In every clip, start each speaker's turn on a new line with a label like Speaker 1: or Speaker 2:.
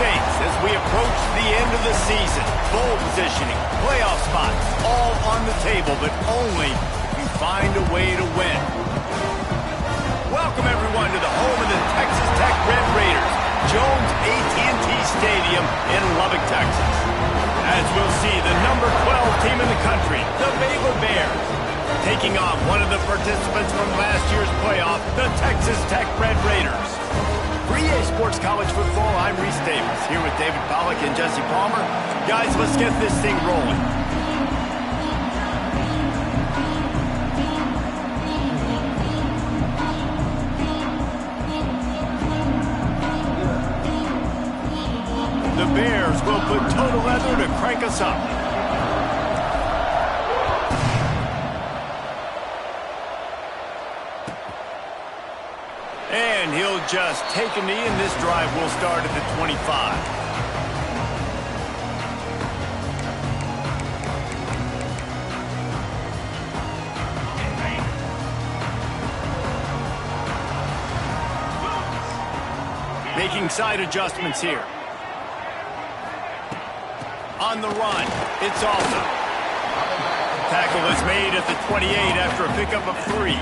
Speaker 1: stakes as we approach the end of the season. Bowl positioning, playoff spots, all on the table, but only if you find a way to win. Welcome, everyone, to the home of the Texas Tech Red Raiders, Jones AT&T Stadium in Lubbock, Texas. As we'll see, the number 12 team in the country, the Baylor Bears, taking on one of the participants from last year's playoff, the Texas Tech Red Raiders. For EA Sports College Football, I'm Reese Davis, here with David Pollack and Jesse Palmer. Guys, let's get this thing rolling. The Bears will put total leather to crank us up. And he'll just take a knee, and this drive will start at the 25. Making side adjustments here. On the run, it's Alta. Tackle is made at the 28 after a pickup of 3.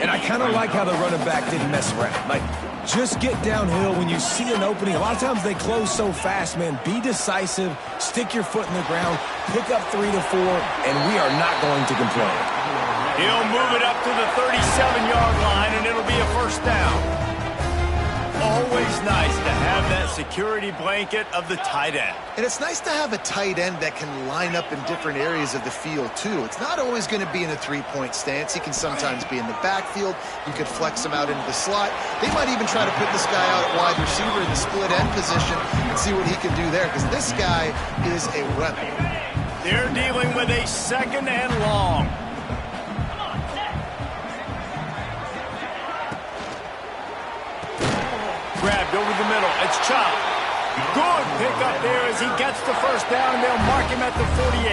Speaker 2: And I kind of like how the running back didn't mess around. Like, just get downhill when you see an opening. A lot of times they close so fast, man. Be decisive, stick your foot in the ground, pick up 3 to 4, and we are not going to complain.
Speaker 1: He'll move it up to the 37-yard line, and it'll be a first down. Always nice to have that security blanket of the tight end.
Speaker 3: And it's nice to have a tight end that can line up in different areas of the field, too. It's not always going to be in a three-point stance. He can sometimes be in the backfield. You could flex him out into the slot. They might even try to put this guy out at wide receiver in the split end position and see what he can do there, because this guy is a weapon.
Speaker 1: They're dealing with a second and long. Grabbed over the middle. It's Chop. Good pickup there as he gets the first down, and they'll mark him at the 48.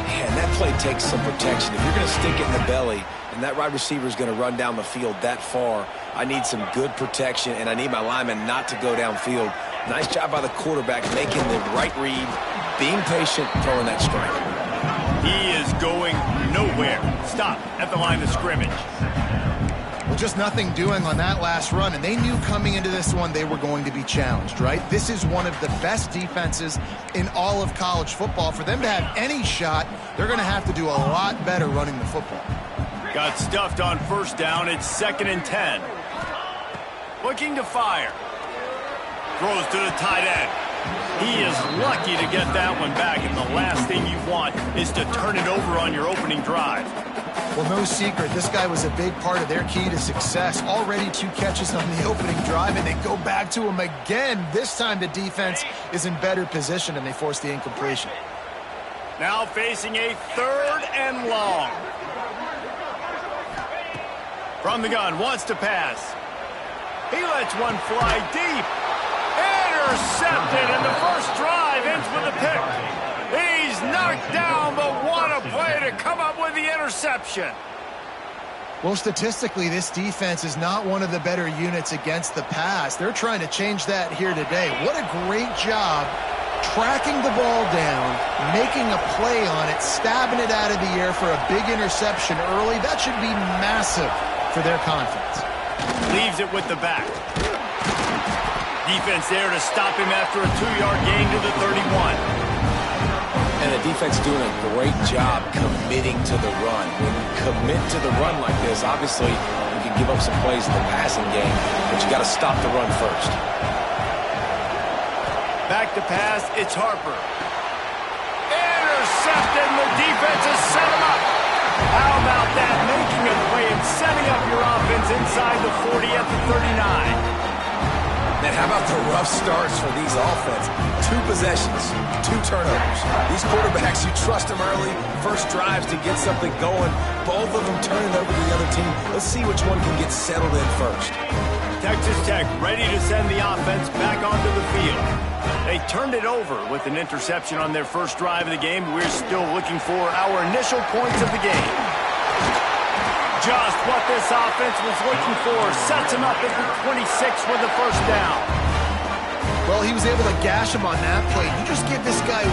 Speaker 2: Man, that play takes some protection. If you're going to stick it in the belly and that wide receiver is going to run down the field that far, I need some good protection, and I need my lineman not to go downfield. Nice job by the quarterback making the right read, being patient, throwing that strike.
Speaker 1: He is going nowhere. Stop at the line of scrimmage.
Speaker 3: Well, just nothing doing on that last run, and they knew coming into this one they were going to be challenged, right? This is one of the best defenses in all of college football. For them to have any shot, they're going to have to do a lot better running the football.
Speaker 1: Got stuffed on first down. It's 2nd and 10. Looking to fire. Throws to the tight end. He is lucky to get that one back, and the last thing you want is to turn it over on your opening drive.
Speaker 3: Well, no secret, this guy was a big part of their key to success. Already 2 catches on the opening drive, and they go back to him again. This time the defense is in better position, and they force the incompletion.
Speaker 1: Now facing a 3rd and long. From the gun, wants to pass. He lets one fly deep. Intercepted, and the first drive ends with a pick. He's knocked down, but what a play to come up with the interception.
Speaker 3: Well, statistically, this defense is not one of the better units against the pass. They're trying to change that here today. What a great job tracking the ball down, making a play on it, stabbing it out of the air for a big interception early. That should be massive for their confidence.
Speaker 1: Leaves it with the back. Defense there to stop him after a 2-yard gain to the 31.
Speaker 2: And the defense doing a great job committing to the run. When you commit to the run like this, obviously you can give up some plays in the passing game, but you got to stop the run first.
Speaker 1: Back to pass, it's Harper. Intercepted, and the defense has set him up. How about that? Making a play and setting up your offense inside the 40 at the 39.
Speaker 2: Man, how about the rough starts for these offense? 2 possessions, 2 turnovers. These quarterbacks, you trust them early, first drives to get something going. Both of them turning over to the other team. Let's see which one can get settled in first.
Speaker 1: Texas Tech ready to send the offense back onto the field. They turned it over with an interception on their first drive of the game. We're still looking for our initial points of the game. Just what this offense was looking for. Sets him up at the 26 with the first down.
Speaker 3: Well, he was able to gash him on that play. You just give this guy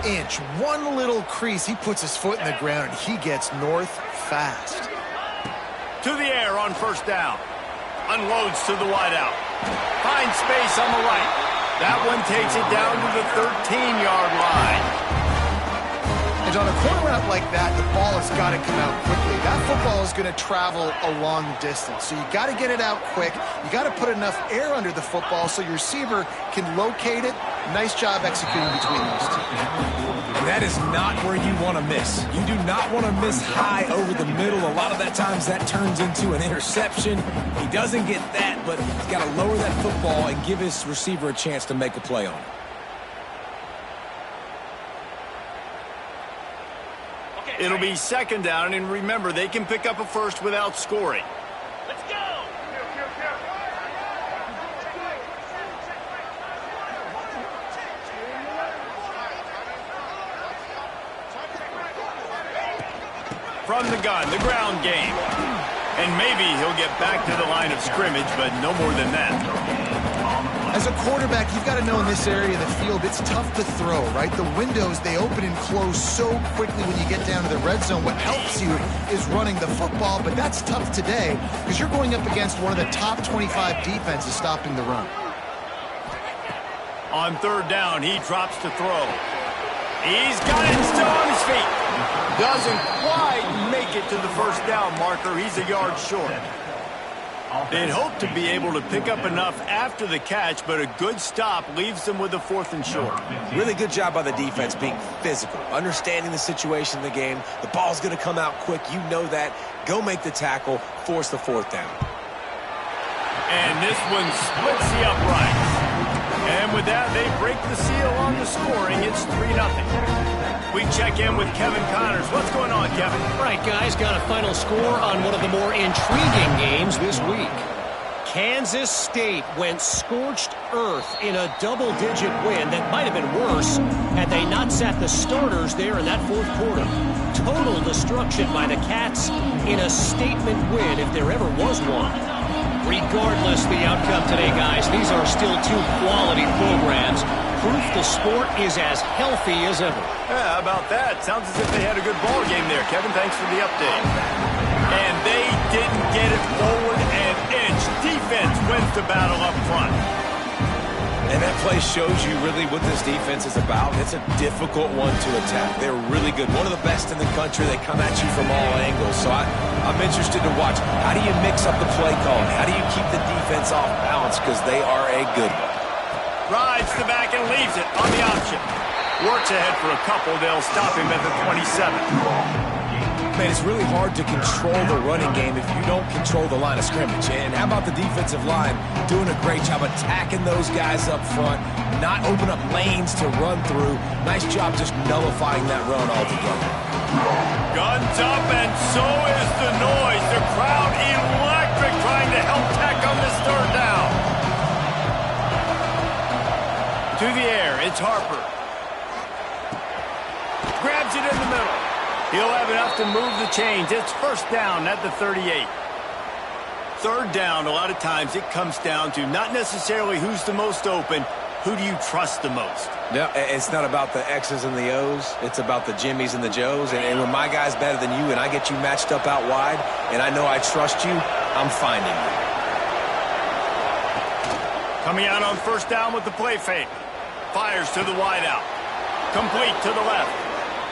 Speaker 3: 1 inch, one little crease. He puts his foot in the ground, and he gets north fast.
Speaker 1: To the air on first down. Unloads to the wideout. Finds space on the right. That one takes it down to the 13-yard line.
Speaker 3: And on a corner route like that, the ball has got to come out quickly. That football is going to travel a long distance. So you got to get it out quick. You got to put enough air under the football so your receiver can locate it. Nice job executing between those two.
Speaker 2: And that is not where you want to miss. You do not want to miss high over the middle. A lot of that times that turns into an interception. He doesn't get that, but he's got to lower that football and give his receiver a chance to make a play on it.
Speaker 1: It'll be second down, and remember, they can pick up a first without scoring. Let's go! From the gun, the ground game. And maybe he'll get back to the line of scrimmage, but no more than that.
Speaker 3: As a quarterback, you've got to know in this area of the field, it's tough to throw, right? The windows, they open and close so quickly when you get down to the red zone. What helps you is running the football, but that's tough today because you're going up against one of the top 25 defenses stopping the run.
Speaker 1: On third down, he drops to throw. He's got it still on his feet. Doesn't quite make it to the first down marker. He's a yard short. They'd hope to be able to pick up enough after the catch, but a good stop leaves them with a 4th and short.
Speaker 2: Really good job by the defense being physical, understanding the situation in the game. The ball's going to come out quick. You know that. Go make the tackle, force the 4th down.
Speaker 1: And this one splits the uprights. And with that, they break the seal on the scoring. It's 3-0. We check in with Kevin Connors. What's going on, Kevin?
Speaker 4: Right, guys, got a final score on one of the more intriguing games this week. Kansas State went scorched earth in a double-digit win that might have been worse had they not sat the starters there in that fourth quarter. Total destruction by the Cats in a statement win if there ever was one. Regardless the outcome today, guys, these are still two quality programs. Proof the sport is as healthy as ever.
Speaker 1: Yeah, how about that? Sounds as if they had a good ball game there. Kevin, thanks for the update. And they didn't get it forward an inch. Defense wins the battle up front.
Speaker 2: And that play shows you really what this defense is about. It's a difficult one to attack. They're really good. One of the best in the country. They come at you from all angles. So I'm interested to watch. How do you mix up the play calling? How do you keep the defense off balance? Because they are a good one.
Speaker 1: Rides the back and leaves it on the option. Works ahead for a couple. They'll stop him at the 27.
Speaker 2: Man, it's really hard to control the running game if you don't control the line of scrimmage. And how about the defensive line doing a great job attacking those guys up front, not open up lanes to run through. Nice job just nullifying that run altogether.
Speaker 1: Guns up, and so is the noise. The crowd electric trying to help Tech on this third down. To the air, it's Harper. Grabs it in the middle. He'll have enough to move the chains. It's first down at the 38. Third down, a lot of times it comes down to not necessarily who's the most open, who do you trust the most?
Speaker 2: No, it's not about the X's and the O's. It's about the Jimmys and the Joes. And when my guy's better than you and I get you matched up out wide and I know I trust you, I'm finding you.
Speaker 1: Coming out on first down with the play fake. Fires to the wideout. Complete to the left.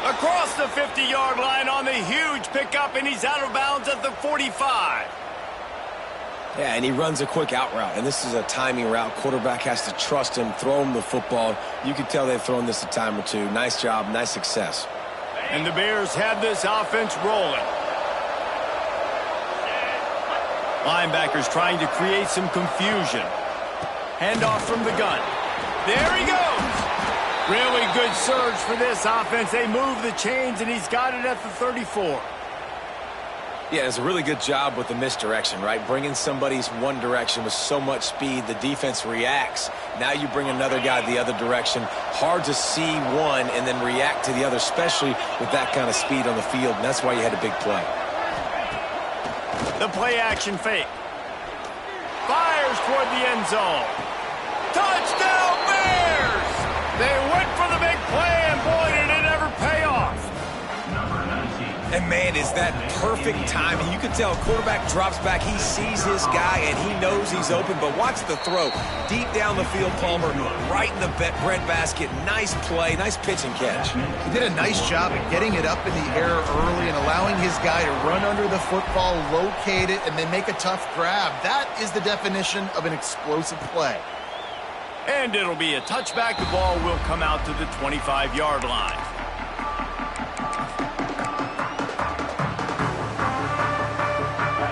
Speaker 1: Across the 50-yard line on the huge pickup, and he's out of bounds at the 45.
Speaker 2: Yeah, and he runs a quick out route, and this is a timing route. Quarterback has to trust him, throw him the football. You can tell they've thrown this a time or two. Nice job, nice success.
Speaker 1: And the Bears have this offense rolling. Linebackers trying to create some confusion. Handoff from the gun. There he goes. Really good surge for this offense. They move the chains, and he's got it at the 34.
Speaker 2: Yeah, it's a really good job with the misdirection, right? Bringing somebody's one direction with so much speed, the defense reacts. Now you bring another guy the other direction. Hard to see one and then react to the other, especially with that kind of speed on the field, and that's why you had a big play.
Speaker 1: The play action fake. Fires toward the end zone. Touchdown! Touchdown, Bears! They went for the big play, and boy, did it ever pay off.
Speaker 2: And, man, is that perfect timing. You can tell quarterback drops back. He sees his guy, and he knows he's open. But watch the throw. Deep down the field, Palmer, right in the breadbasket. Nice play, nice pitch and catch.
Speaker 3: He did a nice job of getting it up in the air early and allowing his guy to run under the football, locate it, and then make a tough grab. That is the definition of an explosive play.
Speaker 1: And it'll be a touchback. The ball will come out to the 25-yard line.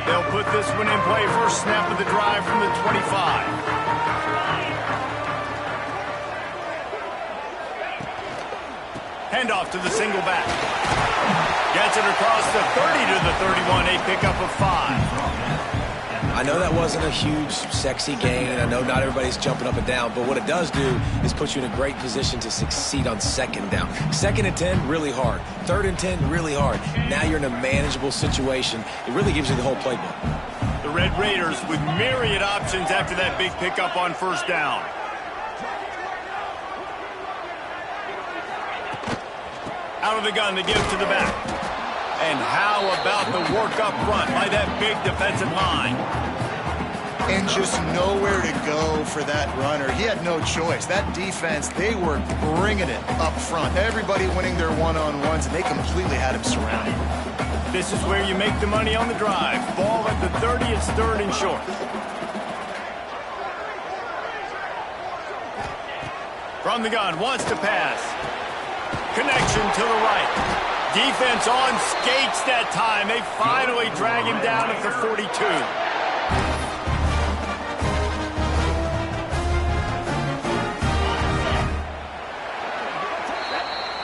Speaker 1: They'll put this one in play. First snap of the drive from the 25. Handoff to the single back. Gets it across the 30 to the 31. A pickup of 5.
Speaker 2: I know that wasn't a huge, sexy gain, and I know not everybody's jumping up and down, but what it does do is put you in a great position to succeed on second down. 2nd and 10, really hard. 3rd and 10, really hard. Now you're in a manageable situation. It really gives you the whole playbook.
Speaker 1: The Red Raiders with myriad options after that big pickup on first down. Out of the gun, they give it to the back. And how about the work up front by that big defensive line?
Speaker 3: And just nowhere to go for that runner. He had no choice. That defense, they were bringing it up front. Everybody winning their one-on-ones, and they completely had him surrounded.
Speaker 1: This is where you make the money on the drive. Ball at the 30, it's 3rd and short. From the gun, wants to pass. Connection to the right. Defense on skates that time. They finally drag him down at the 42.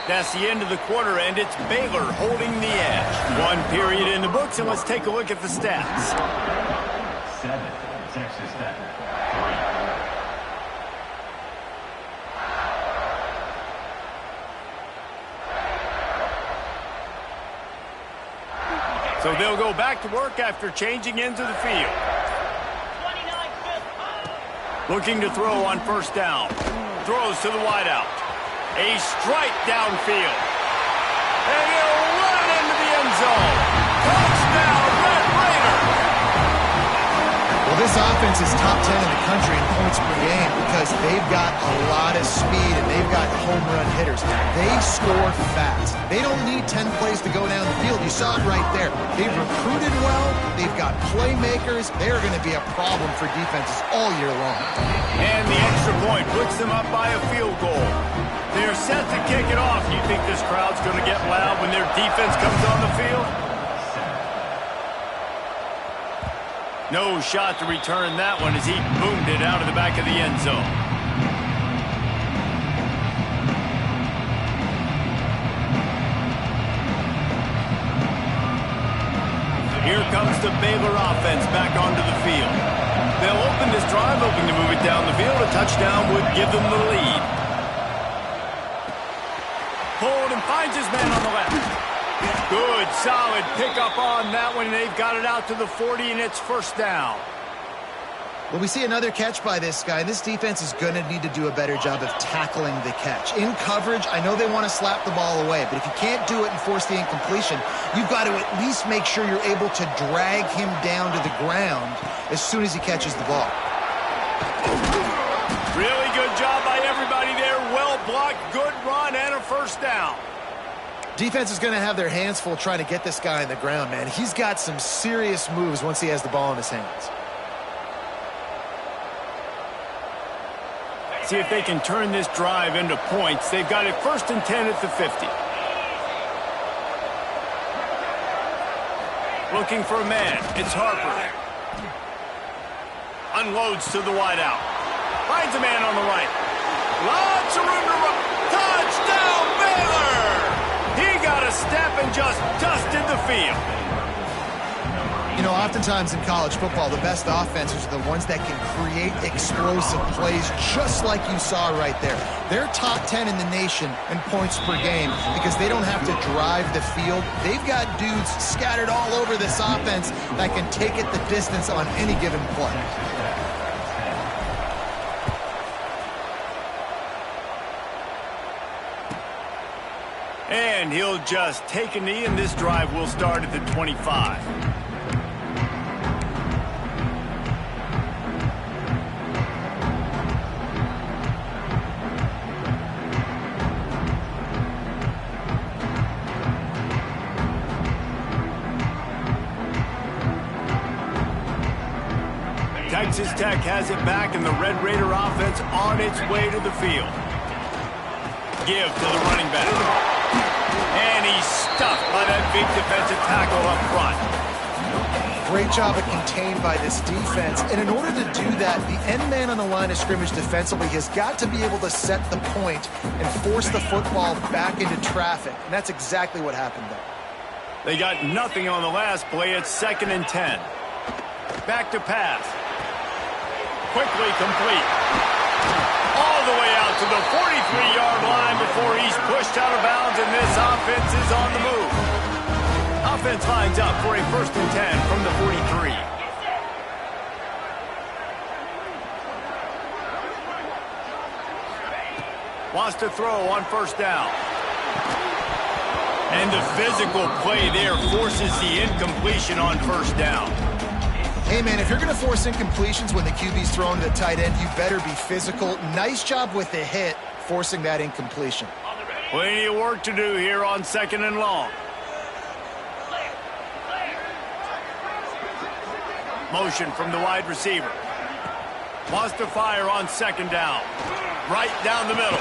Speaker 1: That's the end of the quarter, and it's Baylor holding the edge. 1 period in the books, and let's take a look at the stats.
Speaker 5: 7, Texas Tech,
Speaker 1: 3. So they'll go back to work after changing into the field. Looking to throw on first down. Throws to the wideout. A strike downfield. And he'll run it into the end zone. Touchdown, Red Raiders!
Speaker 3: Well, this offense is top 10 in the country in points per game because they've got a lot of speed and they've got home run hitters. They score fast. They don't need 10 plays to go down the field. You saw it right there. They've recruited well. They've got playmakers. They're going to be a problem for defenses all year long.
Speaker 1: And the extra point puts them up by a field goal. They're set to kick it off. You think this crowd's going to get loud when their defense comes on the field? No shot to return that one as he boomed it out of the back of the end zone. Here comes the Baylor offense back onto the field. They'll open this drive, hoping to move it down the field. A touchdown would give them the lead. Hold and finds his man on the left. Good, solid pickup on that one. They've got it out to the 40, and it's first down.
Speaker 3: Well, we see another catch by this guy. This defense is going to need to do a better job of tackling the catch. In coverage, I know they want to slap the ball away, but if you can't do it and force the incompletion, you've got to at least make sure you're able to drag him down to the ground as soon as he catches the ball.
Speaker 1: Really good job by everybody there. Well blocked, good run, and a first down.
Speaker 3: Defense is going to have their hands full trying to get this guy on the ground, man. He's got some serious moves once he has the ball in his hands.
Speaker 1: See if they can turn this drive into points. They've got it 1st and 10 at the 50. Looking for a man. It's Harper. Unloads to the wideout. Finds a man on the right. Lots of room to run. Touchdown, Baylor! He got a step and just dusted the field.
Speaker 3: You know, oftentimes in college football, the best offenses are the ones that can create explosive plays just like you saw right there. They're top 10 in the nation in points per game because they don't have to drive the field. They've got dudes scattered all over this offense that can take it the distance on any given play.
Speaker 1: And he'll just take a knee, and this drive will start at the 25. Texas Tech has it back, and the Red Raider offense on its way to the field. Give to the running back. And he's stuffed by that big defensive tackle up front.
Speaker 3: Great job of contained by this defense. And in order to do that, the end man on the line of scrimmage defensively has got to be able to set the point and force the football back into traffic. And that's exactly what happened there.
Speaker 1: They got nothing on the last play. It's 2nd and 10. Back to pass. Quickly complete. All the way out to the 43-yard line before he's pushed out of bounds, and this offense is on the move. Offense lines up for a 1st and 10 from the 43. Wants to throw on 1st down. And the physical play there forces the incompletion on 1st down.
Speaker 3: Hey, man, if you're going to force incompletions when the QB's throwing to the tight end, you better be physical. Nice job with the hit, forcing that incompletion.
Speaker 1: Plenty of work to do here on 2nd and long. Motion from the wide receiver. Wants to fire on 2nd down. Right down the middle.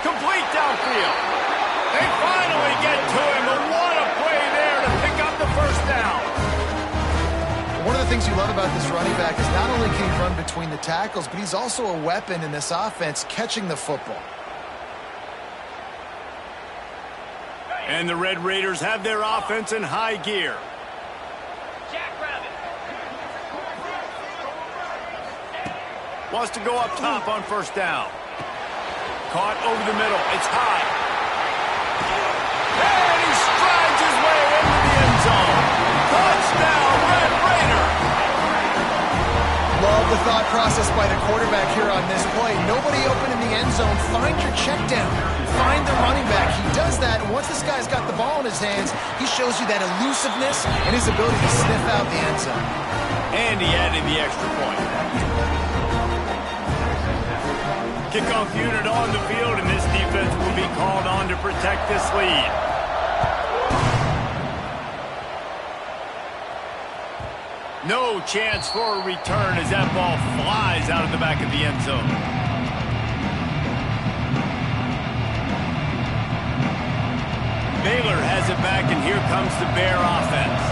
Speaker 1: Complete downfield. They finally get to him, but what a play there to pick up the 1st down.
Speaker 3: One of the things you love about this running back is not only can he run between the tackles, but he's also a weapon in this offense catching the football.
Speaker 1: And the Red Raiders have their offense in high gear. Wants to go up top on 1st down. Caught over the middle. It's high. And he strides his way into the end zone. Touchdown, Red Raider.
Speaker 3: Love the thought process by the quarterback here on this play. Nobody open in the end zone. Find your check down. Find the running back. He does that, and once this guy's got the ball in his hands, he shows you that elusiveness and his ability to sniff out the end zone.
Speaker 1: And he added the extra point. Kickoff unit on the field, and this defense will be called on to protect this lead. No chance for a return as that ball flies out of the back of the end zone. Baylor has it back, and here comes the Bear offense.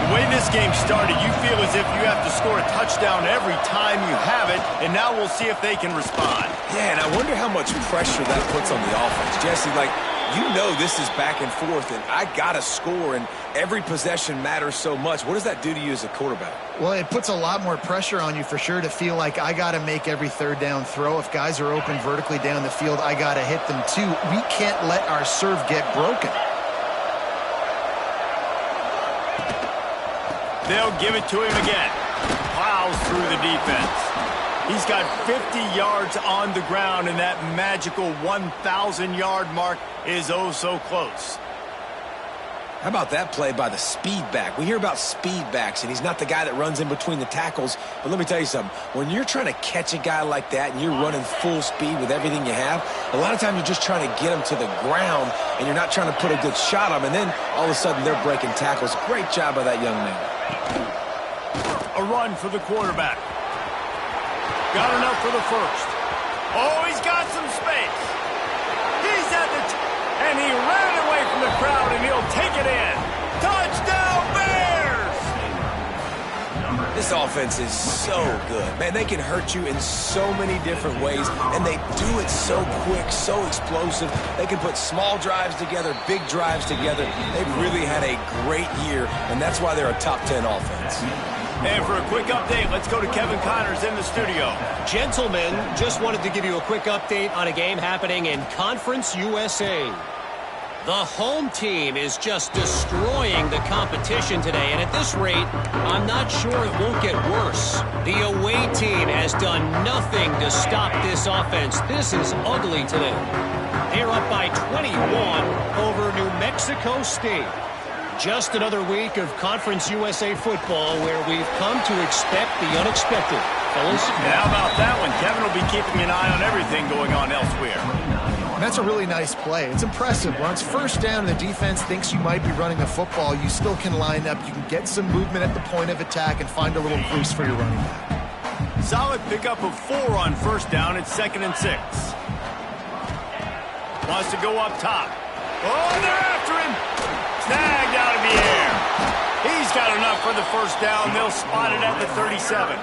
Speaker 1: The way this game started, you feel as if you have to score a touchdown every time you have it, and now we'll see if they can respond.
Speaker 2: Yeah, and I wonder how much pressure that puts on the offense. Jesse, like, you know this is back and forth, and I got to score, and every possession matters so much. What does that do to you as a quarterback?
Speaker 3: Well, it puts a lot more pressure on you for sure to feel like I got to make every 3rd down throw. If guys are open vertically down the field, I got to hit them too. We can't let our serve get broken.
Speaker 1: They'll give it to him again. Plows through the defense. He's got 50 yards on the ground, and that magical 1,000-yard mark is oh so close.
Speaker 2: How about that play by the speed back? We hear about speed backs, and he's not the guy that runs in between the tackles. But let me tell you something. When you're trying to catch a guy like that and you're running full speed with everything you have, a lot of times you're just trying to get him to the ground, and you're not trying to put a good shot on him. And then all of a sudden they're breaking tackles. Great job by that young man.
Speaker 1: A run for the quarterback. Got enough for the 1st. Oh, he's got some space. He's at the and he ran away from the crowd, and he'll take it in. Touchdown, Bears!
Speaker 2: This offense is so good. Man, they can hurt you in so many different ways, and they do it so quick, so explosive. They can put small drives together, big drives together. They've really had a great year, and that's why they're a top 10 offense.
Speaker 1: And for a quick update, let's go to Kevin Connors in the studio.
Speaker 4: Gentlemen, just wanted to give you a quick update on a game happening in Conference USA. The home team is just destroying the competition today, and at this rate, I'm not sure it won't get worse. The away team has done nothing to stop this offense. This is ugly today. They're up by 21 over New Mexico State. Just another week of Conference USA football where we've come to expect the unexpected. Fellas?
Speaker 1: How about that one? Kevin will be keeping an eye on everything going on elsewhere.
Speaker 3: And that's a really nice play. It's impressive. When it's first down and the defense thinks you might be running the football, you still can line up. You can get some movement at the point of attack and find a little crease for your running back.
Speaker 1: Solid pickup of 4 on first down. It's 2nd and 6. Wants to go up top. Oh, they're after him. Snagged out of the air. He's got enough for the first down. They'll spot it at the 37.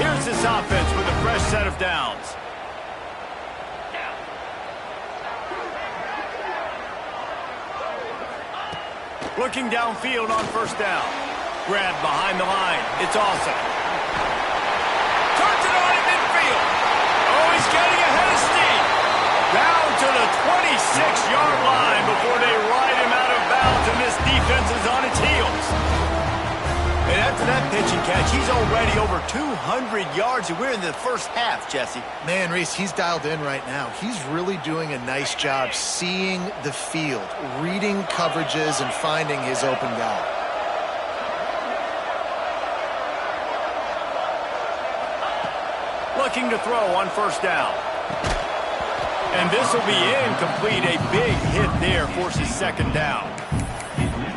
Speaker 1: Here's this offense with a fresh set of downs. Looking downfield on first down. Grab behind the line. It's awesome. Turns it on in midfield. Oh, he's getting ahead of steam. Down to the 26-yard line before they ride him out of bounds, and this defense is on its heels. And after that pitch and catch, he's already over 200 yards, and we're in the first half, Jesse.
Speaker 3: Man, Reese, he's dialed in right now. He's really doing a nice job seeing the field, reading coverages, and finding his open guy.
Speaker 1: Looking to throw on first down. And this will be incomplete. A big hit there forces 2nd down.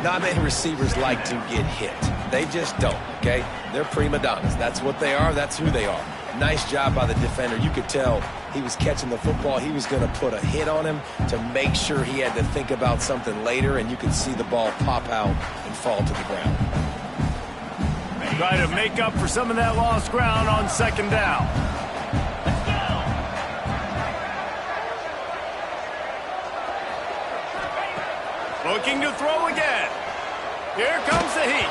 Speaker 2: Not many receivers like to get hit. They just don't, okay? They're prima donnas. That's what they are. That's who they are. Nice job by the defender. You could tell he was catching the football. He was going to put a hit on him to make sure he had to think about something later, and you could see the ball pop out and fall to the ground.
Speaker 1: Try to make up for some of that lost ground on 2nd down. Looking to throw again. Here comes the heat.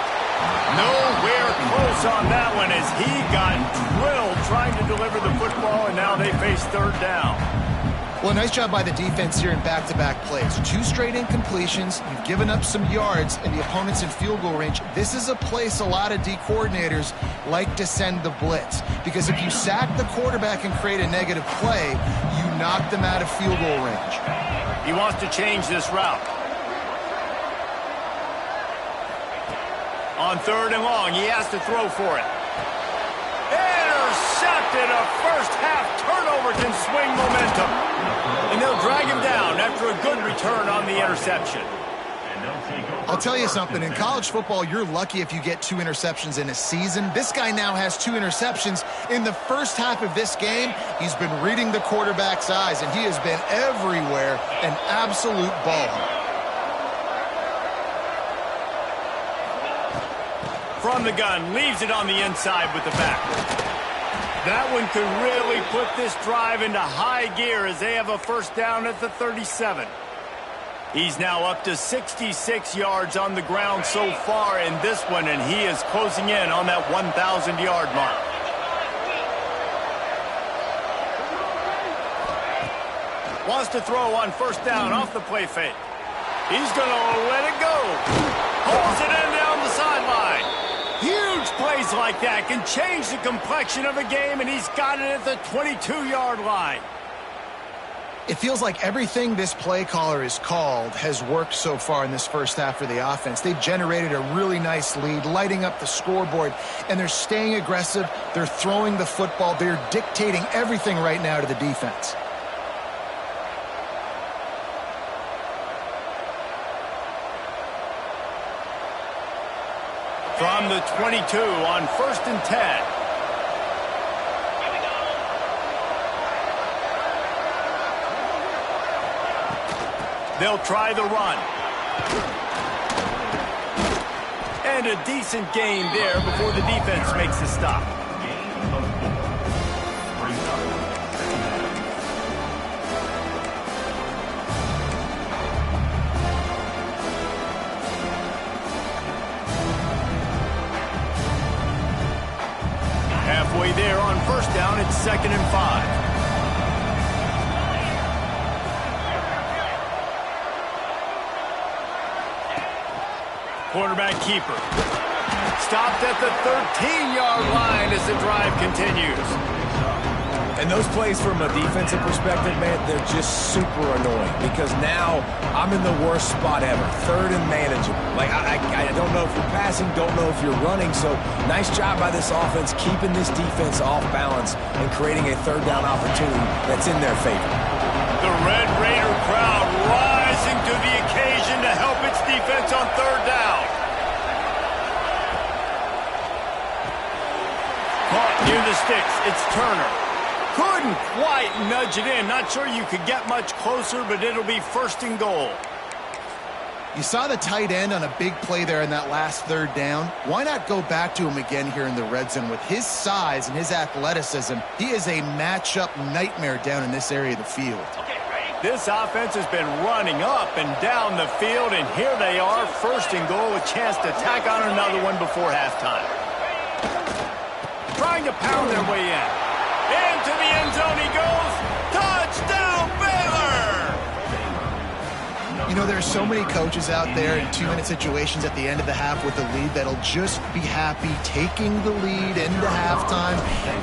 Speaker 1: Nowhere close on that one as he got drilled trying to deliver the football, and now they face 3rd down.
Speaker 3: Well, nice job by the defense here in back-to-back plays. 2 straight incompletions. You've given up some yards, and the opponent's in field goal range. This is a place a lot of D coordinators like to send the blitz, because if you sack the quarterback and create a negative play, you knock them out of field goal range.
Speaker 1: He wants to change this route. On 3rd and long, he has to throw for it. Intercepted. A first-half turnover can swing momentum. And they'll drag him down after a good return on the interception.
Speaker 3: I'll tell you something. In college football, you're lucky if you get 2 interceptions in a season. This guy now has 2 interceptions. In the first half of this game, he's been reading the quarterback's eyes, and he has been everywhere, an absolute baller.
Speaker 1: From the gun, leaves it on the inside with the back. That one could really put this drive into high gear as they have a first down at the 37. He's now up to 66 yards on the ground so far in this one, and he is closing in on that 1,000-yard mark. Wants to throw on first down off the play fake. He's going to let it go. Pulls it in down the sideline. Huge plays like that can change the complexion of a game, and he's got it at the 22-yard line.
Speaker 3: It feels like everything this play caller has called has worked so far in this first half for the offense. They've generated a really nice lead, lighting up the scoreboard, and they're staying aggressive. They're throwing the football. They're dictating everything right now to the defense.
Speaker 1: From the 22 on 1st and 10. They'll try the run. And a decent gain there before the defense makes the stop. Halfway there on first down, it's 2nd and 5. Quarterback keeper. Stopped at the 13-yard line as the drive continues.
Speaker 2: And those plays from a defensive perspective, man, they're just super annoying because now I'm in the worst spot ever, third and manageable. Like, I don't know if you're passing, don't know if you're running, so nice job by this offense keeping this defense off balance and creating a third down opportunity that's in their favor.
Speaker 1: The Red Raider crowd rising to the occasion to help its defense on third down. Caught near the sticks, it's Turner. Couldn't quite nudge it in. Not sure you could get much closer, but it'll be first and goal.
Speaker 3: You saw the tight end on a big play there in that last third down. Why not go back to him again here in the red zone? With his size and his athleticism, he is a matchup nightmare down in this area of the field.
Speaker 1: This offense has been running up and down the field, and here they are, first and goal, a chance to tack on another one before halftime. Trying to pound their way in. Into the end zone he goes. Touchdown, Baylor!
Speaker 3: You know, there's so many coaches out there in 2-minute situations at the end of the half with the lead that'll just be happy taking the lead into halftime.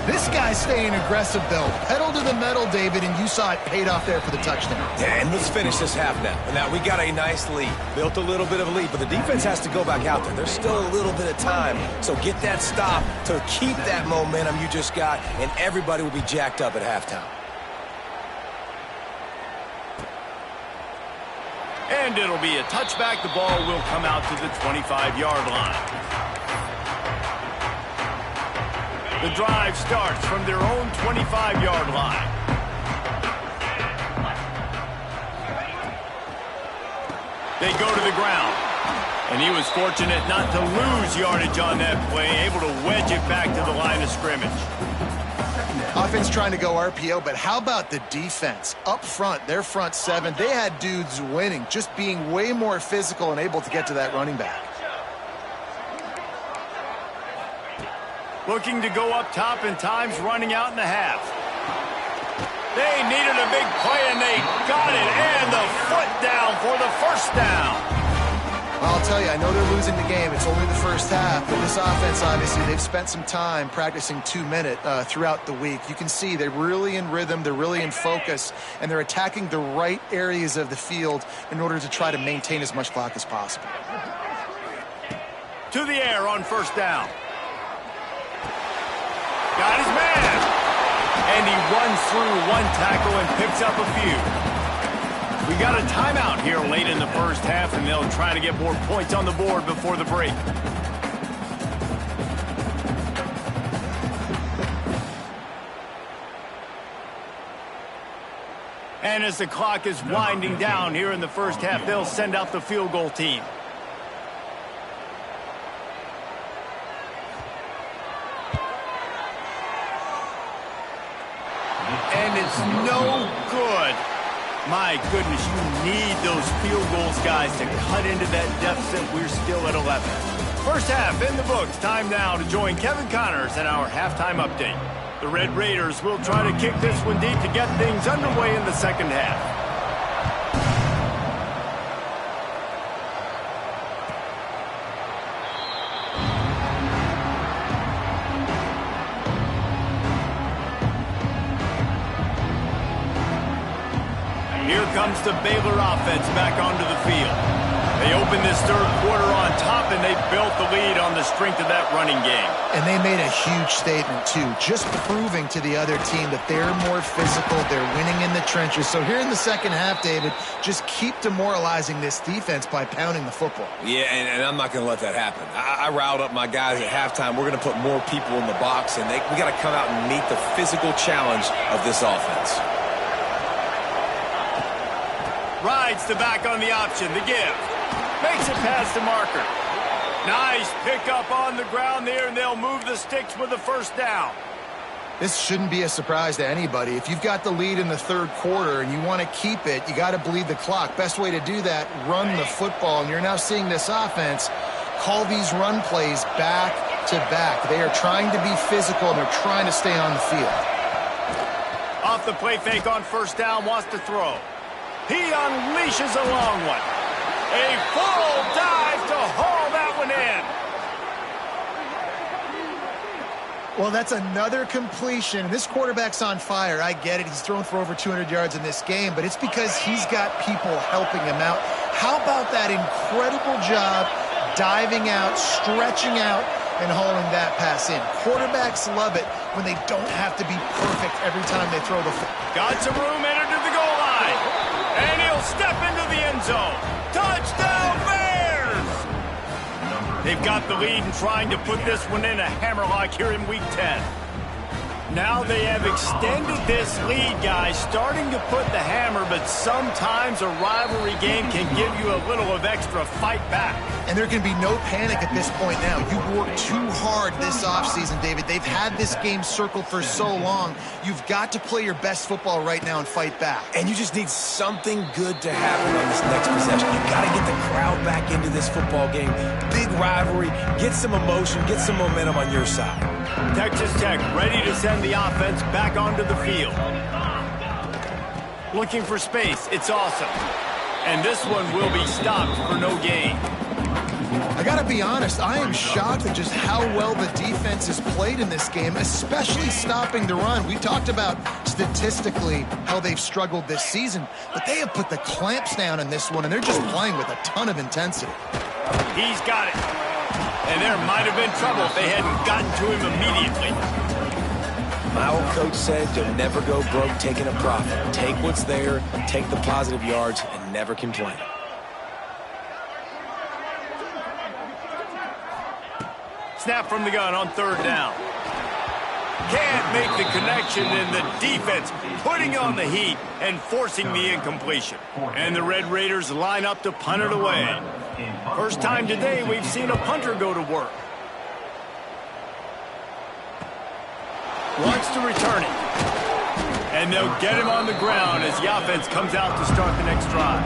Speaker 3: This guy's staying aggressive, though. Pedal to the metal, David, and you saw it paid off there for the touchdown.
Speaker 2: Yeah, and let's finish this half now. And now we got a nice lead. Built a little bit of a lead, but the defense has to go back out there. There's still a little bit of time. So get that stop to keep that momentum you just got, and everybody will be jacked up at halftime.
Speaker 1: And it'll be a touchback. The ball will come out to the 25-yard line. The drive starts from their own 25-yard line. They go to the ground. And he was fortunate not to lose yardage on that play, able to wedge it back to the line of scrimmage.
Speaker 3: Offense trying to go RPO, but how about the defense? Up front, their front seven, they had dudes winning, just being way more physical and able to get to that running back.
Speaker 1: Looking to go up top, and time's running out in the half. They needed a big play, and they got it, and the foot down for the first down.
Speaker 3: I'll tell you, I know they're losing the game. It's only the first half, but this offense, obviously, they've spent some time practicing 2-minute throughout the week. You can see they're really in rhythm, they're really in focus, and they're attacking the right areas of the field in order to try to maintain as much clock as possible.
Speaker 1: To the air on first down. Got his man. And he runs through one tackle and picks up a few. We got a timeout here late in the first half, and they'll try to get more points on the board before the break. And as the clock is winding down here in the first half, they'll send out the field goal team. And it's no good. My goodness, you need those field goals, guys, to cut into that deficit. We're still at 11. First half in the books. Time now to join Kevin Connors in our halftime update. The Red Raiders will try to kick this one deep to get things underway in the second half. Here comes the Baylor offense back onto the field. They open this third quarter on top, and they built the lead on the strength of that running game.
Speaker 3: And they made a huge statement, too, just proving to the other team that they're more physical, they're winning in the trenches. So here in the second half, David, just keep demoralizing this defense by pounding the football.
Speaker 2: Yeah, and I'm not going to let that happen. I riled up my guys at halftime. We're going to put more people in the box, and we got to come out and meet the physical challenge of this offense.
Speaker 1: Rides the back on the option, the give. Makes it past the marker. Nice pickup on the ground there, and they'll move the sticks with the first down.
Speaker 3: This shouldn't be a surprise to anybody. If you've got the lead in the third quarter and you want to keep it, you got to bleed the clock. Best way to do that, run the football. And you're now seeing this offense call these run plays back to back. They are trying to be physical, and they're trying to stay on the field.
Speaker 1: Off the play fake on first down, wants to throw. He unleashes a long one. A full dive to haul that one in.
Speaker 3: Well, that's another completion. This quarterback's on fire. I get it. He's thrown for over 200 yards in this game, but it's because he's got people helping him out. How about that incredible job diving out, stretching out, and hauling that pass in? Quarterbacks love it when they don't have to be perfect every time they throw the football.
Speaker 1: Got some room, entered to the goal line. And he'll step into the end zone. Touchdown, Bears! They've got the lead and trying to put this one in a hammerlock here in Week 10. Now they have extended this lead, guys, starting to put the hammer, but sometimes a rivalry game can give you a little of extra fight back.
Speaker 3: And there can be no panic at this point now. You worked too hard this offseason, David. They've had this game circled for so long. You've got to play your best football right now and fight back.
Speaker 2: And you just need something good to happen on this next possession. You've got to get the crowd back into this football game. Big rivalry. Get some emotion. Get some momentum on your side.
Speaker 1: Texas Tech ready to send the offense back onto the field. Looking for space. It's awesome. And this one will be stopped for no gain.
Speaker 3: I got to be honest, I am shocked at just how well the defense has played in this game, especially stopping the run. We talked about statistically how they've struggled this season, but they have put the clamps down in this one, and they're just playing with a ton of intensity.
Speaker 1: He's got it. And there might have been trouble if they hadn't gotten to him immediately.
Speaker 2: My old coach said you'll never go broke taking a profit. Take what's there, take the positive yards, and never complain.
Speaker 1: Snap from the gun on third down. Can't make the connection, and the defense putting on the heat and forcing the incompletion. And the Red Raiders line up to punt it away. First time today we've seen a punter go to work. Wants to return it. And they'll get him on the ground as the offense comes out to start the next drive.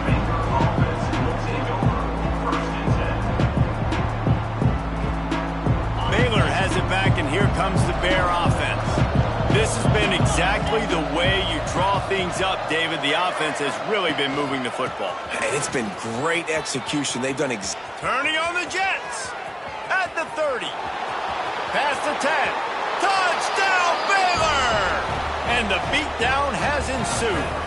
Speaker 1: Baylor has it back, and here comes the Bear offense. This has been exactly the way you draw things up, David. The offense has really been moving the football.
Speaker 2: And it's been great execution. They've done
Speaker 1: Turning on the Jets. At the 30. Past the 10. Touchdown, Baylor! And the beatdown has ensued.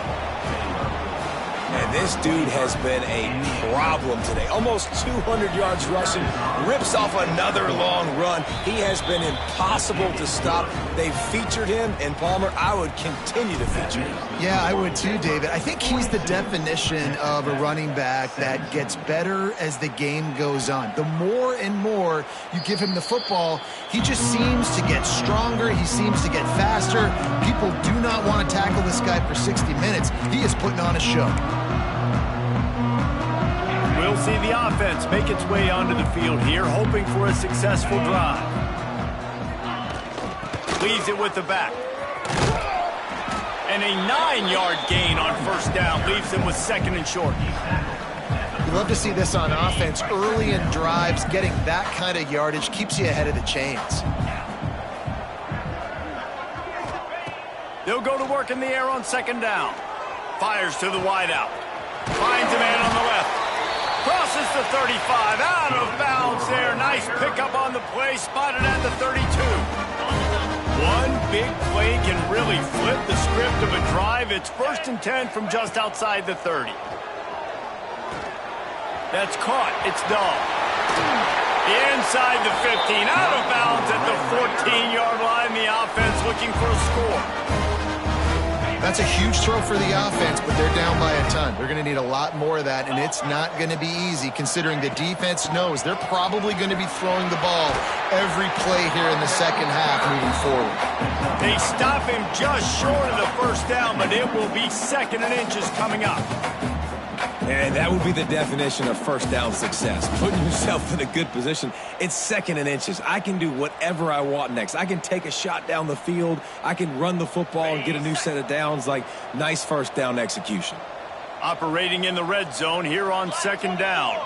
Speaker 2: And this dude has been a problem today. Almost 200 yards rushing, rips off another long run. He has been impossible to stop. They've featured him, and Palmer, I would continue to feature him.
Speaker 3: Yeah, I would too, David. I think he's the definition of a running back that gets better as the game goes on. The more and more you give him the football, he just seems to get stronger. He seems to get faster. People do not want to tackle this guy for 60 minutes. He is putting on a show.
Speaker 1: We'll see the offense make its way onto the field here, hoping for a successful drive. Leaves it with the back. And a 9-yard gain on first down leaves him with second and short.
Speaker 3: You love to see this on offense. Early in drives, getting that kind of yardage keeps you ahead of the chains.
Speaker 1: They'll go to work in the air on second down. Fires to the wideout. Finds a man on the left. Crosses the 35. Out of bounds there. Nice pickup on the play. Spotted at the 32. One big play can really flip the script of a drive. It's 1st and 10 from just outside the 30. That's caught. It's done. Inside the 15. Out of bounds at the 14-yard line. The offense looking for a score.
Speaker 3: That's a huge throw for the offense, but they're down by a ton. They're going to need a lot more of that, and it's not going to be easy considering the defense knows they're probably going to be throwing the ball every play here in the second half moving forward.
Speaker 1: They stop him just short of the first down, but it will be 2nd and inches coming up.
Speaker 2: And that would be the definition of first down success. Putting yourself in a good position. It's 2nd and inches. I can do whatever I want next. I can take a shot down the field. I can run the football and get a new set of downs. Like, nice first down execution.
Speaker 1: Operating in the red zone here on second down.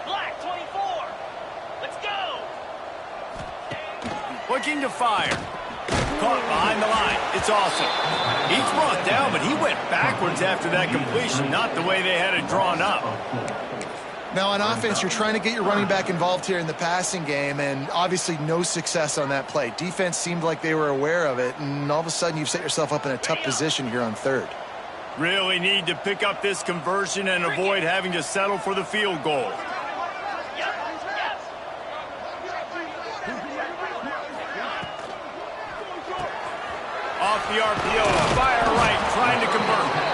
Speaker 6: Black 24. Let's go.
Speaker 1: Looking to fire. Caught behind the line. It's awesome. He's brought down, but he went backwards after that completion, not the way they had it drawn up.
Speaker 3: Now, on offense, you're trying to get your running back involved here in the passing game, and obviously no success on that play. Defense seemed like they were aware of it, and all of a sudden you've set yourself up in a tough position here on third.
Speaker 1: Really need to pick up this conversion and avoid having to settle for the field goal. Off the RPO, fire right, trying to convert.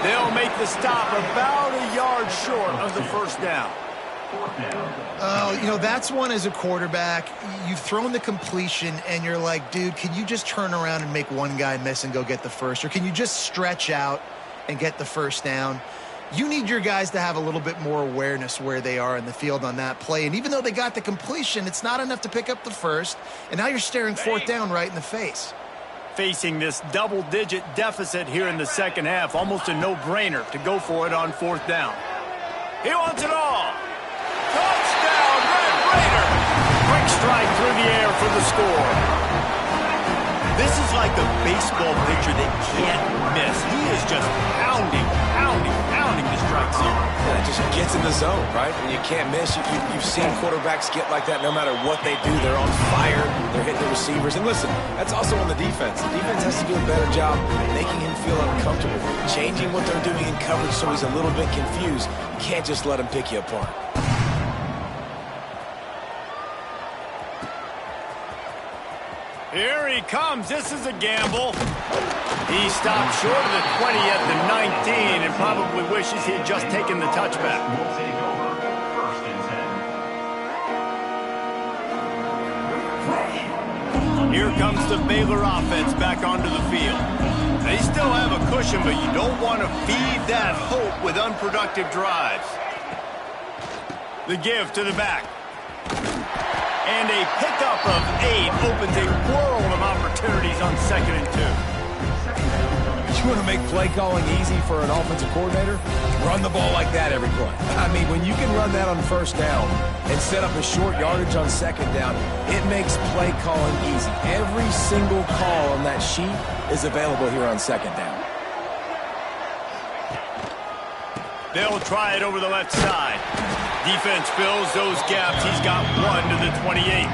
Speaker 1: They'll make the stop about a yard short of the first down.
Speaker 3: Oh, you know, that's one as a quarterback. You've thrown the completion, and you're like, dude, can you just turn around and make one guy miss and go get the first? Or can you just stretch out and get the first down? You need your guys to have a little bit more awareness where they are in the field on that play. And even though they got the completion, it's not enough to pick up the first. And now you're staring fourth down right in the face.
Speaker 1: Facing this double-digit deficit here in the second half, almost a no-brainer to go for it on fourth down. He wants it all. Touchdown, Red Raider! Quick strike through the air for the score. This is like a baseball pitcher that can't miss. He is just pounding the strike zone.
Speaker 2: Yeah, it just gets in the zone, right? When you can't miss, you've seen quarterbacks get like that no matter what they do. They're on fire. They're hitting the receivers. And listen, that's also on the defense. The defense has to do a better job making him feel uncomfortable, changing what they're doing in coverage so he's a little bit confused. You can't just let him pick you apart.
Speaker 1: Here he comes. This is a gamble. He stopped short of the 20 at the 19 and probably wishes he had just taken the touchback.
Speaker 5: We'll take over first and 10.
Speaker 1: Here comes the Baylor offense back onto the field. They still have a cushion, but you don't want to feed that hope with unproductive drives. The give to the back. And a pickup of 8 opens a world of opportunities on 2nd and 2.
Speaker 2: You want to make play calling easy for an offensive coordinator? Run the ball like that every play. I mean, when you can run that on first down and set up a short yardage on second down, it makes play calling easy. Every single call on that sheet is available here on second down.
Speaker 1: They'll try it over the left side. Defense fills those gaps. He's got 1 to the 28.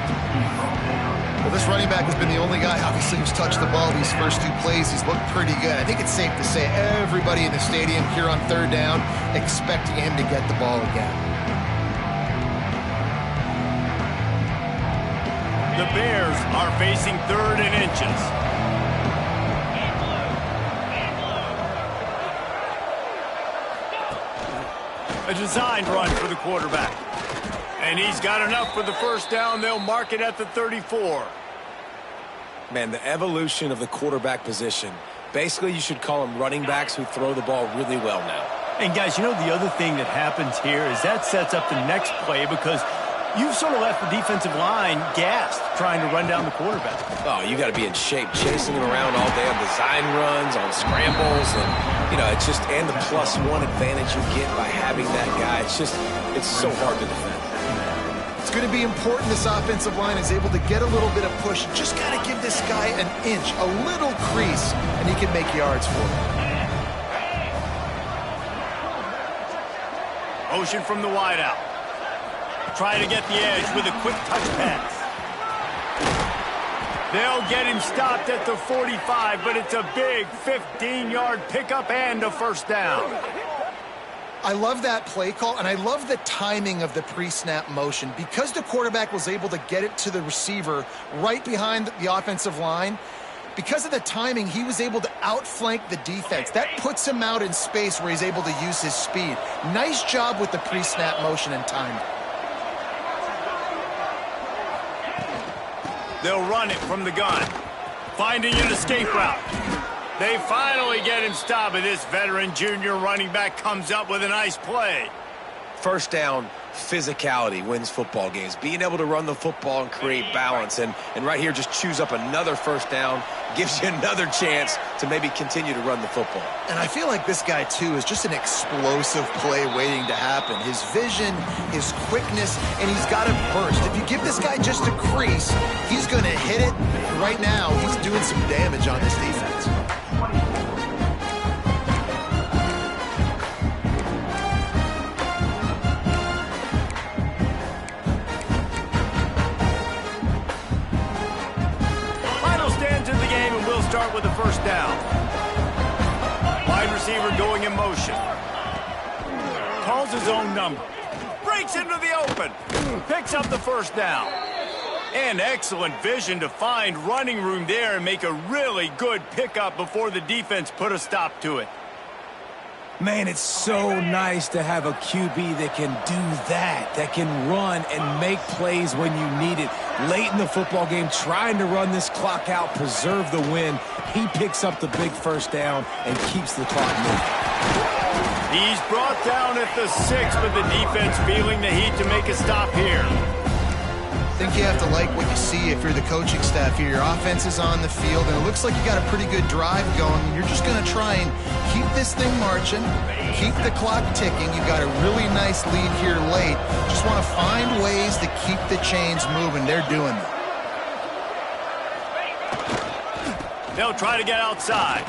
Speaker 3: Well, this running back has been the only guy, obviously, who's touched the ball these first 2 plays. He's looked pretty good. I think it's safe to say everybody in the stadium here on third down expecting him to get the ball again.
Speaker 1: The Bears are facing 3rd and inches. A designed run for the quarterback. And he's got enough for the first down. They'll mark it at the 34.
Speaker 2: Man, the evolution of the quarterback position. Basically, you should call them running backs who throw the ball really well now.
Speaker 1: And guys, you know the other thing that happens here is that sets up the next play because you've sort of left the defensive line gassed trying to run down the quarterback.
Speaker 2: Oh, you got to be in shape chasing him around all day on design runs, on scrambles, and, you know, it's just, and the +1 advantage you get by having that guy. It's so hard to defend.
Speaker 3: It's going to be important this offensive line is able to get a little bit of push. Just got to give this guy an inch, a little crease, and he can make yards for him.
Speaker 1: Motion from the wideout. Try to get the edge with a quick touch pass. They'll get him stopped at the 45, but it's a big 15-yard pickup and a first down.
Speaker 3: I love that play call, and I love the timing of the pre-snap motion. Because the quarterback was able to get it to the receiver right behind the offensive line, because of the timing, he was able to outflank the defense. That puts him out in space where he's able to use his speed. Nice job with the pre-snap motion and timing.
Speaker 1: They'll run it from the gun, finding an escape route. They finally get him stopped, and this veteran junior running back comes up with a nice play.
Speaker 2: First down, physicality wins football games. Being able to run the football and create balance. And right here, just choose up another first down, gives you another chance to maybe continue to run the football.
Speaker 3: And I feel like this guy, too, is just an explosive play waiting to happen. His vision, his quickness, and he's got a burst. If you give this guy just a crease, he's going to hit it. Right now, he's doing some damage on this defense.
Speaker 1: receiver going in motion. Calls his own number. Breaks into the open. Picks up the first down. And excellent vision to find running room there and make a really good pickup before the defense put a stop to it.
Speaker 2: Man, it's so nice to have a QB that can do that can run and make plays when you need it. Late in the football game, trying to run this clock out, preserve the win. He picks up the big first down and keeps the clock moving.
Speaker 1: He's brought down at the 6, but the defense feeling the heat to make a stop here.
Speaker 3: I think you have to like what you see if you're the coaching staff here. Your offense is on the field, and it looks like you got a pretty good drive going. You're just going to try and keep this thing marching, keep the clock ticking. You've got a really nice lead here late. Just want to find ways to keep the chains moving. They're doing that.
Speaker 1: They'll try to get outside.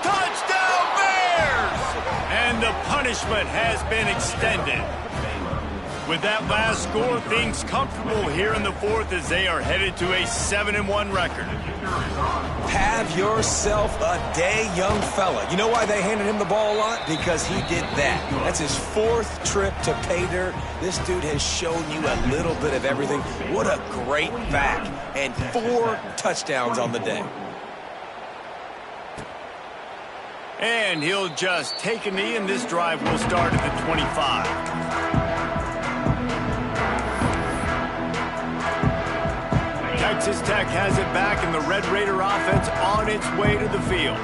Speaker 1: Touchdown, Bears! And the punishment has been extended. With that last score, things comfortable here in the fourth as they are headed to a 7-1 record.
Speaker 2: Have yourself a day, young fella. You know why they handed him the ball a lot? Because he did that. That's his 4th trip to pay dirt. This dude has shown you a little bit of everything. What a great back. And 4 touchdowns on the day.
Speaker 1: And he'll just take a knee, and this drive will start at the 25. Texas Tech has it back, and the Red Raider offense on its way to the field.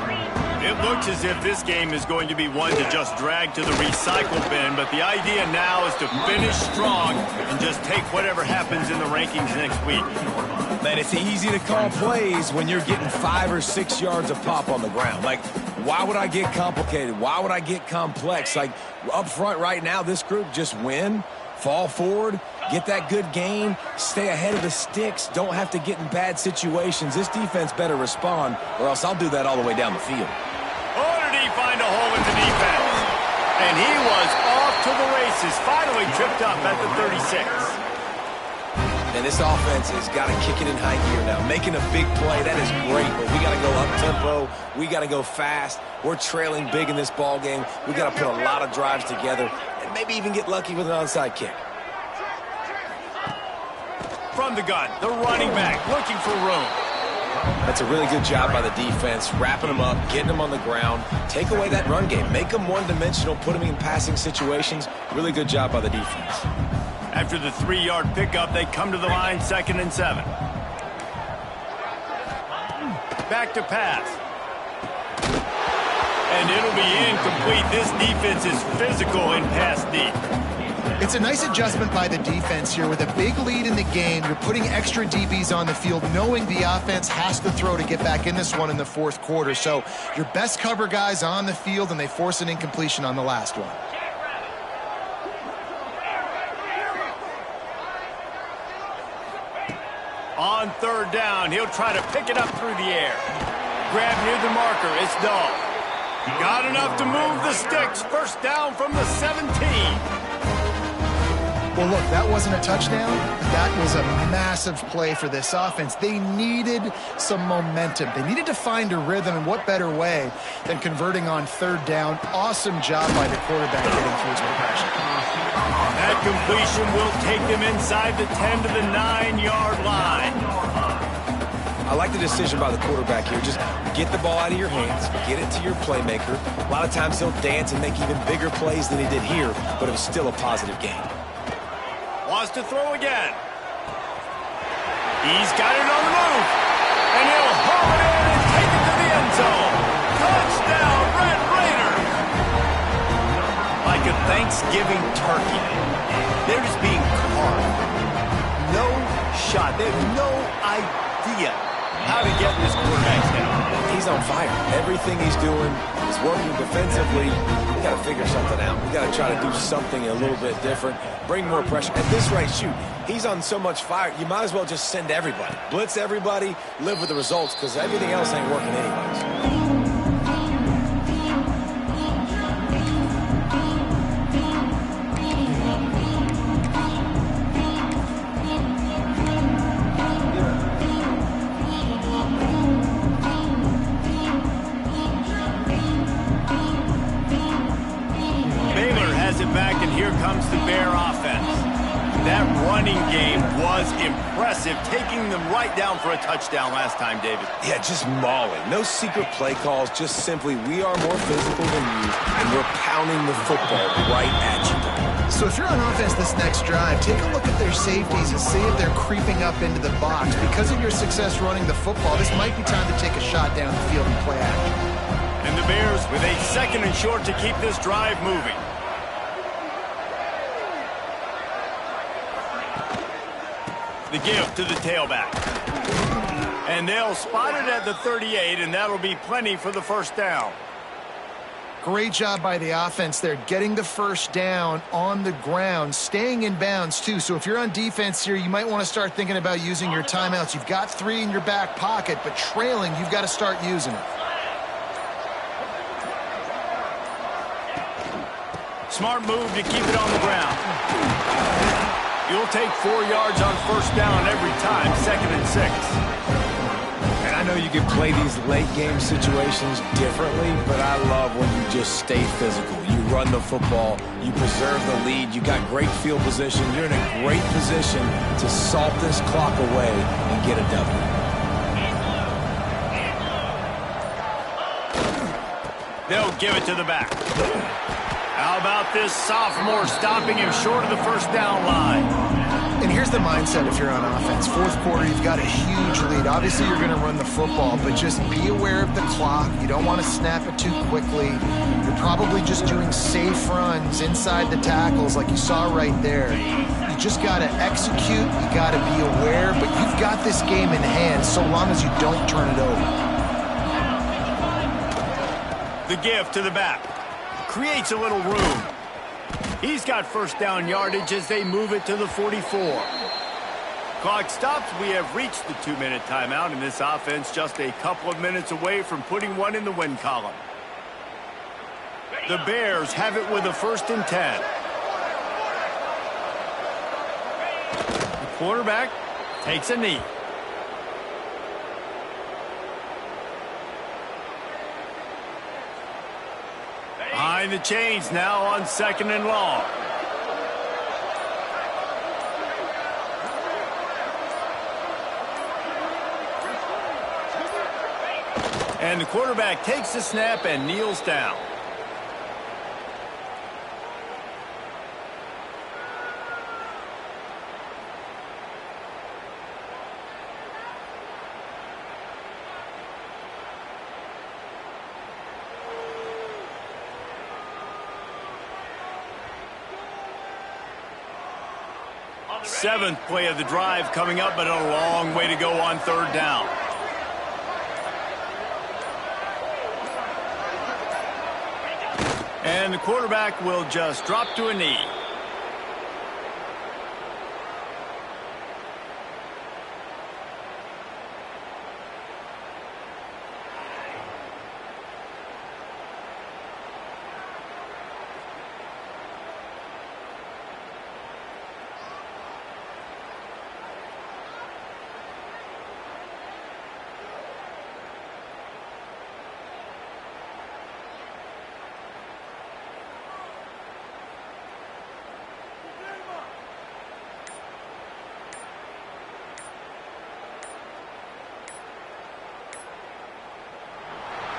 Speaker 1: It looks as if this game is going to be one to just drag to the recycle bin, but the idea now is to finish strong and just take whatever happens in the rankings next week.
Speaker 2: Man, it's easy to call plays when you're getting 5 or 6 yards of pop on the ground. Like, why would I get complicated? Why would I get complex? Like, up front right now, this group just win, fall forward, get that good gain, stay ahead of the sticks, don't have to get in bad situations. This defense better respond, or else I'll do that all the way down the field.
Speaker 1: Oh, did he find a hole in the defense? And he was off to the races, finally tripped up at the 36.
Speaker 2: And this offense has got to kick it in high gear now. Making a big play, that is great, but we got to go up-tempo. We got to go fast. We're trailing big in this ball game. We got to put a lot of drives together and maybe even get lucky with an onside kick.
Speaker 1: From the gun, the running back looking for room.
Speaker 2: That's a really good job by the defense, wrapping them up, getting them on the ground. Take away that run game. Make them one-dimensional, put them in passing situations. Really good job by the defense.
Speaker 1: After the 3-yard pickup, they come to the line, 2nd and 7. Back to pass. And it'll be incomplete. This defense is physical in pass deep.
Speaker 3: It's a nice adjustment by the defense here. With a big lead in the game, you're putting extra DBs on the field, knowing the offense has to throw to get back in this one in the 4th quarter. So your best cover guys on the field, and they force an incompletion on the last one.
Speaker 1: On 3rd down, he'll try to pick it up through the air. Grab near the marker, it's Dahl. Got enough to move the sticks. 1st down from the 17.
Speaker 3: Well, look, that wasn't a touchdown, but that was a massive play for this offense. They needed some momentum. They needed to find a rhythm, and what better way than converting on 3rd down. Awesome job by the quarterback getting through his progression.
Speaker 1: That completion will take them inside the 10 to the 9-yard line.
Speaker 2: I like the decision by the quarterback here. Just get the ball out of your hands, get it to your playmaker. A lot of times he'll dance and make even bigger plays than he did here, but it was still a positive game.
Speaker 1: Wants to throw again. He's got it on the move. And he'll haul it in and take it to the end zone. Touchdown, Red Raiders. Like a Thanksgiving turkey. They're just being carved. No shot. They have no idea how to get this quarterback's down.
Speaker 2: He's on fire. Everything he's doing is working defensively. We got to figure something out. We got to try to do something a little bit different. Bring more pressure. At this rate, shoot, he's on so much fire, you might as well just send everybody. Blitz everybody, live with the results, because everything else ain't working anyways.
Speaker 1: back, and here comes the Bear offense. That running game was impressive, taking them right down for a touchdown last time, David.
Speaker 2: Yeah, just mauling. No secret play calls, just simply we are more physical than you, and we're pounding the football right at you.
Speaker 3: So if you're on offense this next drive, take a look at their safeties and see if they're creeping up into the box. Because of your success running the football, this might be time to take a shot down the field and play action.
Speaker 1: And the Bears with a 2nd and short to keep this drive moving. The give to the tailback. And they'll spot it at the 38, and that'll be plenty for the first down.
Speaker 3: Great job by the offense there, getting the first down on the ground, staying in bounds too. So if you're on defense here, you might want to start thinking about using your timeouts. You've got 3 in your back pocket, but trailing, you've got to start using it.
Speaker 1: Smart move to keep it on the ground. You'll take 4 yards on first down every time, 2nd and 6.
Speaker 2: And I know you can play these late game situations differently, but I love when you just stay physical. You run the football, you preserve the lead, you got great field position, you're in a great position to salt this clock away and get a W.
Speaker 1: They'll give it to the back. How about this sophomore stopping him short of the first down line?
Speaker 3: And here's the mindset if you're on offense. 4th quarter, you've got a huge lead. Obviously, you're going to run the football, but just be aware of the clock. You don't want to snap it too quickly. You're probably just doing safe runs inside the tackles like you saw right there. You just got to execute. You got to be aware, but you've got this game in hand so long as you don't turn it over.
Speaker 1: The give to the back. Creates a little room. He's got first down yardage as they move it to the 44. Clock stops. We have reached the 2-minute timeout, and this offense just a couple of minutes away from putting one in the win column. The Bears have it with a 1st and 10. The quarterback takes a knee. Behind the chains now on 2nd and long. And the quarterback takes the snap and kneels down. Seventh play of the drive coming up, but a long way to go on 3rd down. And the quarterback will just drop to a knee.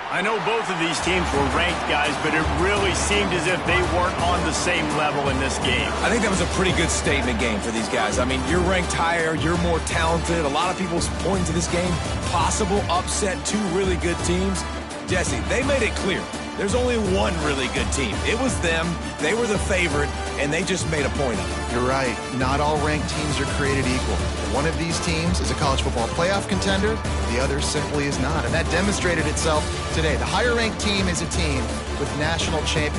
Speaker 1: I know both of these teams were ranked, guys, but it really seemed as if they weren't on the same level in this game.
Speaker 2: I think that was a pretty good statement game for these guys. I mean, you're ranked higher, you're more talented. A lot of people pointing to this game, possible upset, 2 really good teams. Jesse, they made it clear. There's only one really good team. It was them. They were the favorite, and they just made a point of it.
Speaker 3: You're right. Not all ranked teams are created equal. One of these teams is a college football playoff contender. The other simply is not. And that demonstrated itself today. The higher ranked team is a team with national champions.